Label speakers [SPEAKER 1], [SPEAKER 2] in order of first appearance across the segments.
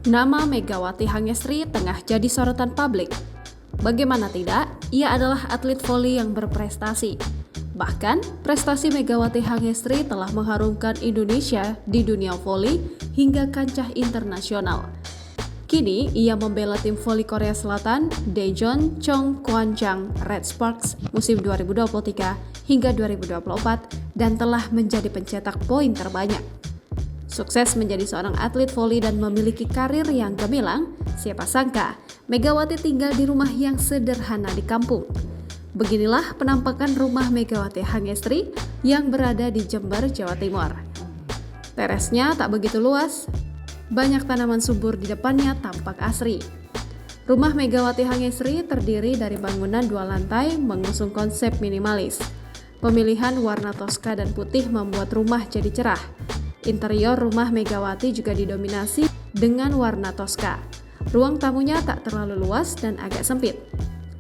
[SPEAKER 1] Nama Megawati Hangestri tengah jadi sorotan publik. Bagaimana tidak, ia adalah atlet voli yang berprestasi. Bahkan, prestasi Megawati Hangestri telah mengharumkan Indonesia di dunia voli hingga kancah internasional. Kini, ia membela tim voli Korea Selatan, Daejeon Chongkwonjang Red Sparks musim 2023 hingga 2024 dan telah menjadi pencetak poin terbanyak. Sukses menjadi seorang atlet voli dan memiliki karir yang gemilang, siapa sangka Megawati tinggal di rumah yang sederhana di kampung. Beginilah penampakan rumah Megawati Hangestri yang berada di Jember, Jawa Timur. Teresnya tak begitu luas, banyak tanaman subur di depannya tampak asri. Rumah Megawati Hangestri terdiri dari bangunan 2 lantai mengusung konsep minimalis. Pemilihan warna toska dan putih membuat rumah jadi cerah. Interior rumah Megawati juga didominasi dengan warna toska. Ruang tamunya tak terlalu luas dan agak sempit.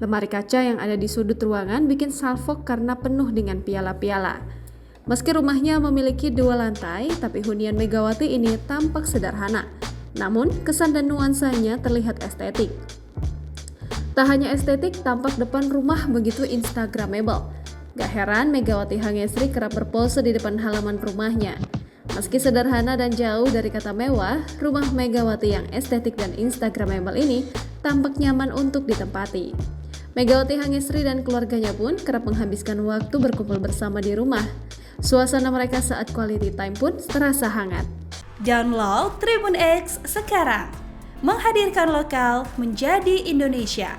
[SPEAKER 1] Lemari kaca yang ada di sudut ruangan bikin salfok karena penuh dengan piala-piala. Meski rumahnya memiliki 2 lantai, tapi hunian Megawati ini tampak sederhana. Namun, kesan dan nuansanya terlihat estetik. Tak hanya estetik, tampak depan rumah begitu instagramable. Gak heran Megawati Hangestri kerap berpose di depan halaman rumahnya. Meski sederhana dan jauh dari kata mewah, rumah Megawati yang estetik dan instagramable ini tampak nyaman untuk ditempati. Megawati Hangestri dan keluarganya pun kerap menghabiskan waktu berkumpul bersama di rumah. Suasana mereka saat quality time pun terasa hangat.
[SPEAKER 2] Download Tribun X sekarang, menghadirkan lokal menjadi Indonesia.